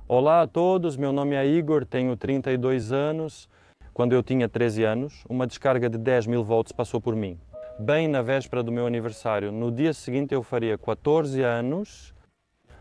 Olá a todos, meu nome é Igor, tenho 32 anos. Quando eu tinha 13 anos, uma descarga de 10.000 volts passou por mim. Bem na véspera do meu aniversário, no dia seguinte eu faria 14 anos.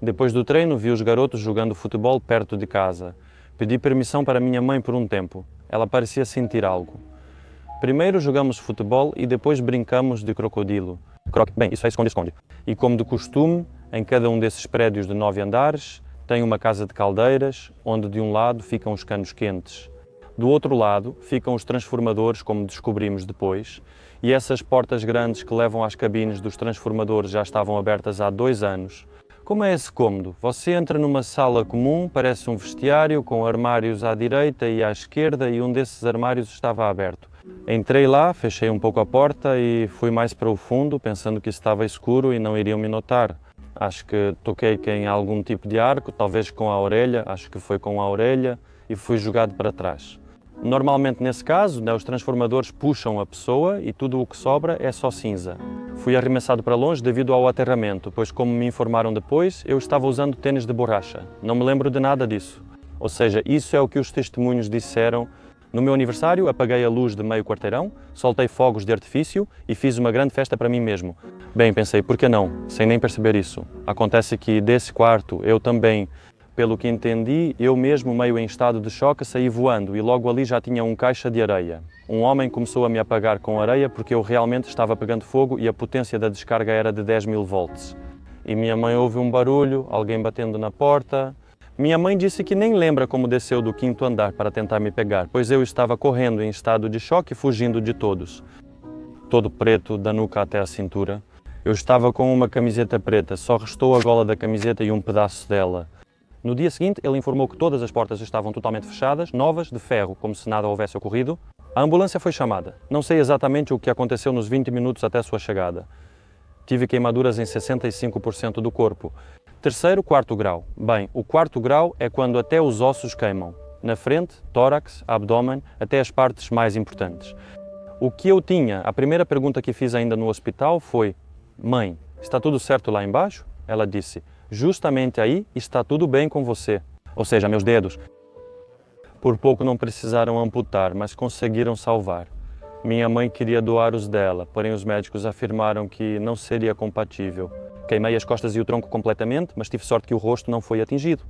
Depois do treino, vi os garotos jogando futebol perto de casa. Pedi permissão para minha mãe por um tempo. Ela parecia sentir algo. Primeiro jogamos futebol e depois brincamos de crocodilo. Bem, isso é esconde-esconde. E como de costume, em cada um desses prédios de 9 andares, tem uma casa de caldeiras, onde de um lado ficam os canos quentes. Do outro lado ficam os transformadores, como descobrimos depois, e essas portas grandes que levam às cabines dos transformadores já estavam abertas há 2 anos. Como é esse cômodo? Você entra numa sala comum, parece um vestiário, com armários à direita e à esquerda, e um desses armários estava aberto. Entrei lá, fechei um pouco a porta e fui mais para o fundo, pensando que estava escuro e não iriam me notar. Acho que toquei em algum tipo de arco, talvez com a orelha, acho que foi com a orelha, e fui jogado para trás. Normalmente, nesse caso, os transformadores puxam a pessoa e tudo o que sobra é só cinza. Fui arremessado para longe devido ao aterramento, pois, como me informaram depois, eu estava usando tênis de borracha. Não me lembro de nada disso. Ou seja, isso é o que os testemunhos disseram. No meu aniversário, apaguei a luz de meio quarteirão, soltei fogos de artifício e fiz uma grande festa para mim mesmo. Bem, pensei, por que não? Sem nem perceber isso. Acontece que desse quarto, eu também, pelo que entendi, eu mesmo meio em estado de choque, saí voando e logo ali já tinha um caixa de areia. Um homem começou a me apagar com areia porque eu realmente estava pegando fogo e a potência da descarga era de 10.000 volts. E minha mãe ouve um barulho, alguém batendo na porta. Minha mãe disse que nem lembra como desceu do 5º andar para tentar me pegar, pois eu estava correndo em estado de choque, fugindo de todos. Todo preto, da nuca até a cintura. Eu estava com uma camiseta preta, só restou a gola da camiseta e um pedaço dela. No dia seguinte, ele informou que todas as portas estavam totalmente fechadas, novas, de ferro, como se nada houvesse ocorrido. A ambulância foi chamada. Não sei exatamente o que aconteceu nos 20 minutos até sua chegada. Tive queimaduras em 65% do corpo. Terceiro, 4º grau. Bem, o 4º grau é quando até os ossos queimam. Na frente, tórax, abdômen, até as partes mais importantes. O que eu tinha, a primeira pergunta que fiz ainda no hospital foi: mãe, está tudo certo lá embaixo? Ela disse: justamente aí está tudo bem com você. Ou seja, meus dedos. Por pouco não precisaram amputar, mas conseguiram salvar. Minha mãe queria doar os dela, porém os médicos afirmaram que não seria compatível. Queimei as costas e o tronco completamente, mas tive sorte que o rosto não foi atingido.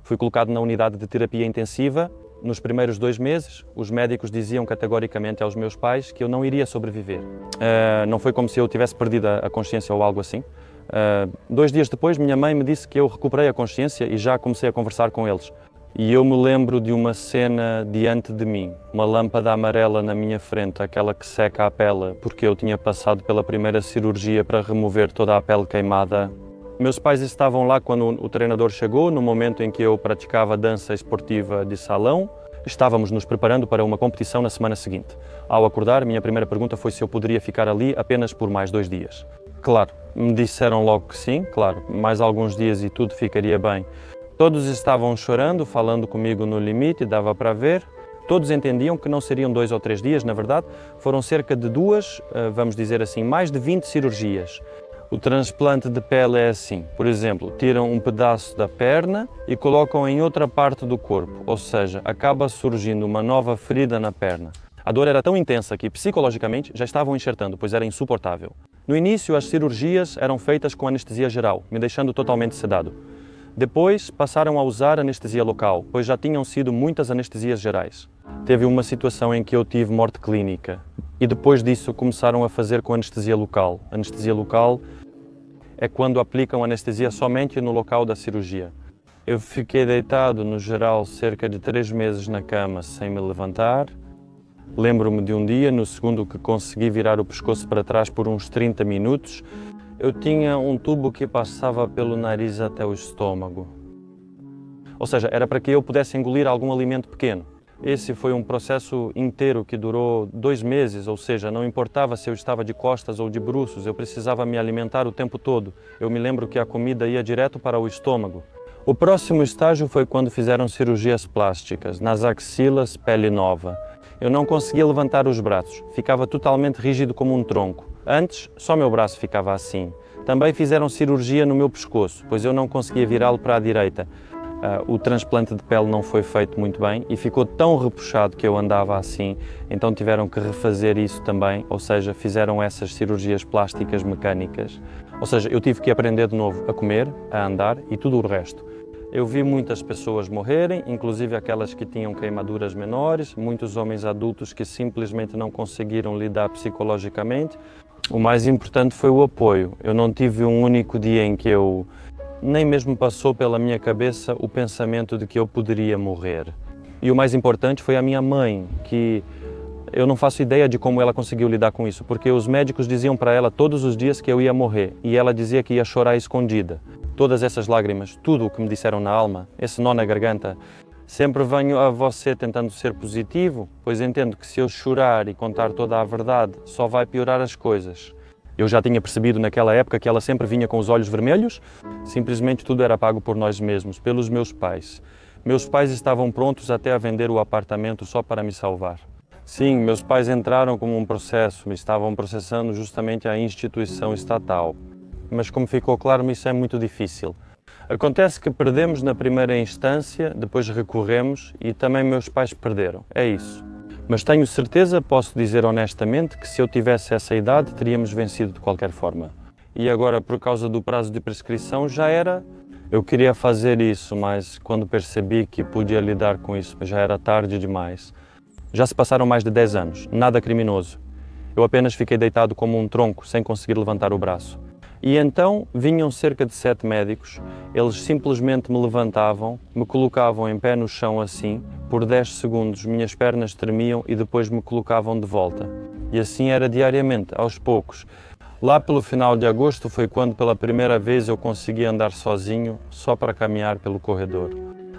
Fui colocado na unidade de terapia intensiva. Nos primeiros 2 meses, os médicos diziam categoricamente aos meus pais que eu não iria sobreviver. Não foi como se eu tivesse perdido a consciência ou algo assim. 2 dias depois, minha mãe me disse que eu recuperei a consciência e já comecei a conversar com eles. E eu me lembro de uma cena diante de mim, uma lâmpada amarela na minha frente, aquela que seca a pele, porque eu tinha passado pela primeira cirurgia para remover toda a pele queimada. Meus pais estavam lá quando o treinador chegou, no momento em que eu praticava dança esportiva de salão. Estávamos nos preparando para uma competição na semana seguinte. Ao acordar, minha primeira pergunta foi se eu poderia ficar ali apenas por mais 2 dias. Claro, me disseram logo que sim, claro, mais alguns dias e tudo ficaria bem. Todos estavam chorando, falando comigo no limite, dava para ver. Todos entendiam que não seriam 2 ou 3 dias, na verdade. Foram cerca de 2, vamos dizer assim, mais de 20 cirurgias. O transplante de pele é assim, por exemplo, tiram um pedaço da perna e colocam em outra parte do corpo, ou seja, acaba surgindo uma nova ferida na perna. A dor era tão intensa que, psicologicamente, já estavam enxertando, pois era insuportável. No início, as cirurgias eram feitas com anestesia geral, me deixando totalmente sedado. Depois, passaram a usar anestesia local, pois já tinham sido muitas anestesias gerais. Teve uma situação em que eu tive morte clínica e depois disso começaram a fazer com anestesia local. Anestesia local é quando aplicam anestesia somente no local da cirurgia. Eu fiquei deitado, no geral, cerca de 3 meses na cama sem me levantar. Lembro-me de um dia, no segundo que consegui virar o pescoço para trás por uns 30 minutos, eu tinha um tubo que passava pelo nariz até o estômago. Ou seja, era para que eu pudesse engolir algum alimento pequeno. Esse foi um processo inteiro que durou 2 meses, ou seja, não importava se eu estava de costas ou de bruços, eu precisava me alimentar o tempo todo. Eu me lembro que a comida ia direto para o estômago. O próximo estágio foi quando fizeram cirurgias plásticas, nas axilas, pele nova. Eu não conseguia levantar os braços, ficava totalmente rígido como um tronco. Antes, só meu braço ficava assim. Também fizeram cirurgia no meu pescoço, pois eu não conseguia virá-lo para a direita. O transplante de pele não foi feito muito bem e ficou tão repuxado que eu andava assim, então tiveram que refazer isso também, ou seja, fizeram essas cirurgias plásticas mecânicas. Ou seja, eu tive que aprender de novo a comer, a andar e tudo o resto. Eu vi muitas pessoas morrerem, inclusive aquelas que tinham queimaduras menores, muitos homens adultos que simplesmente não conseguiram lidar psicologicamente. O mais importante foi o apoio. Eu não tive um único dia em que nem mesmo passou pela minha cabeça o pensamento de que eu poderia morrer. E o mais importante foi a minha mãe, que eu não faço ideia de como ela conseguiu lidar com isso, porque os médicos diziam para ela todos os dias que eu ia morrer, e ela dizia que ia chorar escondida. Todas essas lágrimas, tudo o que me disseram na alma, esse nó na garganta, sempre venho a você tentando ser positivo, pois entendo que se eu chorar e contar toda a verdade, só vai piorar as coisas. Eu já tinha percebido naquela época que ela sempre vinha com os olhos vermelhos, simplesmente tudo era pago por nós mesmos, pelos meus pais. Meus pais estavam prontos até a vender o apartamento só para me salvar. Sim, meus pais entraram como um processo, me estavam processando justamente a instituição estatal. Mas como ficou claro, isso é muito difícil. Acontece que perdemos na primeira instância, depois recorremos e também meus pais perderam, é isso. Mas tenho certeza, posso dizer honestamente, que se eu tivesse essa idade, teríamos vencido de qualquer forma. E agora, por causa do prazo de prescrição, já era... Eu queria fazer isso, mas quando percebi que podia lidar com isso, já era tarde demais. Já se passaram mais de 10 anos, nada criminoso. Eu apenas fiquei deitado como um tronco, sem conseguir levantar o braço. E então vinham cerca de 7 médicos, eles simplesmente me levantavam, me colocavam em pé no chão assim, por 10 segundos minhas pernas tremiam e depois me colocavam de volta. E assim era diariamente, aos poucos. Lá pelo final de agosto foi quando pela primeira vez eu consegui andar sozinho, só para caminhar pelo corredor.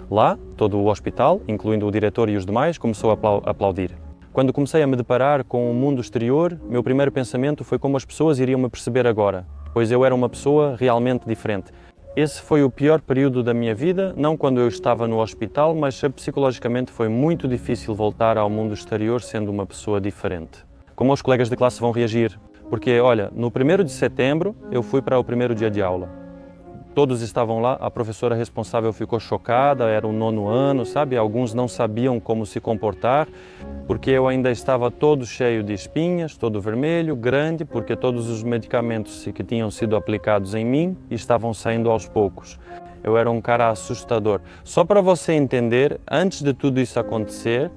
Lá, todo o hospital, incluindo o diretor e os demais, começou a aplaudir. Quando comecei a me deparar com o mundo exterior, meu primeiro pensamento foi como as pessoas iriam me perceber agora, pois eu era uma pessoa realmente diferente. Esse foi o pior período da minha vida, não quando eu estava no hospital, mas psicologicamente foi muito difícil voltar ao mundo exterior sendo uma pessoa diferente. Como os colegas de classe vão reagir? Porque, olha, no 1º de setembro eu fui para o primeiro dia de aula. Todos estavam lá, a professora responsável ficou chocada, era o 9º ano, sabe? Alguns não sabiam como se comportar, porque eu ainda estava todo cheio de espinhas, todo vermelho, grande, porque todos os medicamentos que tinham sido aplicados em mim estavam saindo aos poucos. Eu era um cara assustador. Só para você entender, antes de tudo isso acontecer,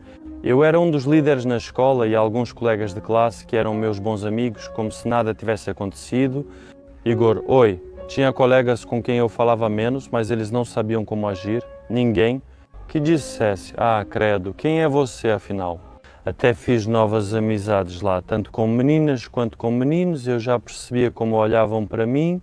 eu era um dos líderes na escola e alguns colegas de classe que eram meus bons amigos, como se nada tivesse acontecido. Igor, oi. Tinha colegas com quem eu falava menos, mas eles não sabiam como agir. Ninguém que dissesse, credo, quem é você afinal? Até fiz novas amizades lá, tanto com meninas quanto com meninos. Eu já percebia como olhavam para mim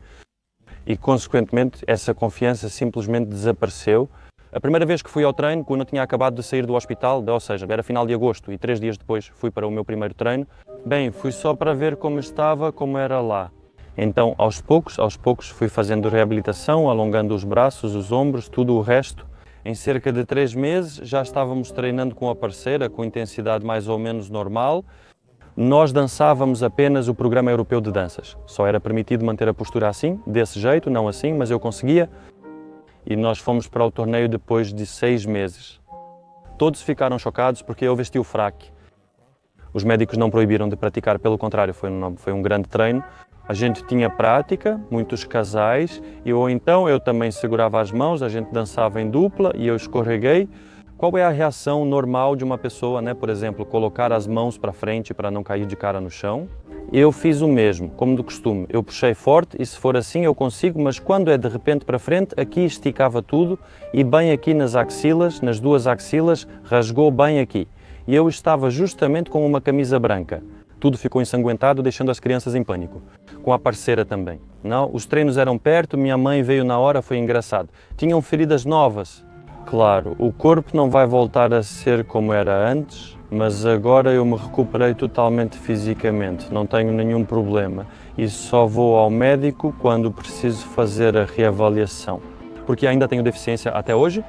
e, consequentemente, essa confiança simplesmente desapareceu. A primeira vez que fui ao treino, quando eu tinha acabado de sair do hospital, ou seja, era final de agosto e 3 dias depois fui para o meu primeiro treino, bem, fui só para ver como estava, como era lá. Então, aos poucos, fui fazendo reabilitação, alongando os braços, os ombros, tudo o resto. Em cerca de 3 meses, já estávamos treinando com a parceira, com intensidade mais ou menos normal. Nós dançávamos apenas o programa europeu de danças. Só era permitido manter a postura assim, desse jeito, não assim, mas eu conseguia. E nós fomos para o torneio depois de 6 meses. Todos ficaram chocados porque eu vesti o fraque. Os médicos não proibiram de praticar, pelo contrário, foi um grande treino. A gente tinha prática, muitos casais, ou então eu também segurava as mãos, a gente dançava em dupla e eu escorreguei. Qual é a reação normal de uma pessoa, né? Por exemplo, colocar as mãos para frente para não cair de cara no chão? Eu fiz o mesmo, como de costume. Eu puxei forte e se for assim eu consigo, mas quando é de repente para frente, aqui esticava tudo e bem aqui nas axilas, nas 2 axilas, rasgou bem aqui. E eu estava justamente com uma camisa branca. Tudo ficou ensanguentado, deixando as crianças em pânico. Com a parceira também. Não, os treinos eram perto, minha mãe veio na hora, foi engraçado. Tinham feridas novas. Claro, o corpo não vai voltar a ser como era antes, mas agora eu me recuperei totalmente fisicamente, não tenho nenhum problema. E só vou ao médico quando preciso fazer a reavaliação. Porque ainda tenho deficiência até hoje.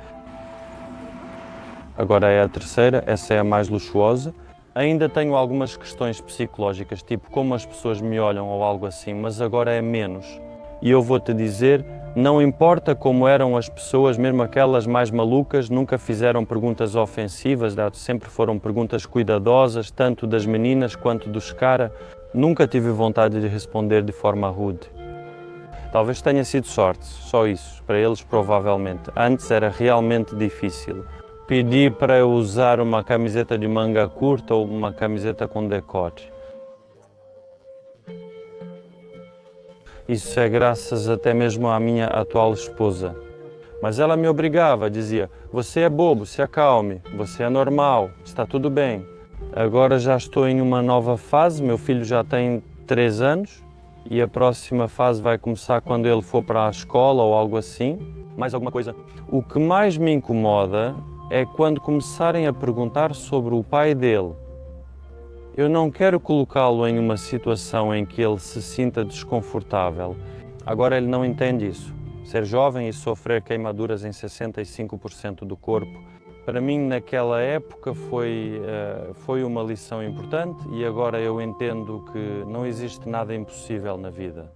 Agora é a terceira, essa é a mais luxuosa. Ainda tenho algumas questões psicológicas, tipo como as pessoas me olham ou algo assim, mas agora é menos. E eu vou-te dizer, Não importa como eram as pessoas, mesmo aquelas mais malucas, nunca fizeram perguntas ofensivas, sempre foram perguntas cuidadosas, tanto das meninas quanto dos caras. Nunca tive vontade de responder de forma rude. Talvez tenha sido sorte, só isso, para eles provavelmente. Antes era realmente difícil. Pedi para eu usar uma camiseta de manga curta ou uma camiseta com decote. Isso é graças até mesmo à minha atual esposa. Mas ela me obrigava, dizia, você é bobo, se acalme, você é normal, está tudo bem. Agora já estou em uma nova fase, meu filho já tem 3 anos e a próxima fase vai começar quando ele for para a escola ou algo assim. Mais alguma coisa? O que mais me incomoda é quando começarem a perguntar sobre o pai dele. Eu não quero colocá-lo em uma situação em que ele se sinta desconfortável. Agora ele não entende isso. Ser jovem e sofrer queimaduras em 65% do corpo, para mim naquela época foi uma lição importante e agora eu entendo que não existe nada impossível na vida.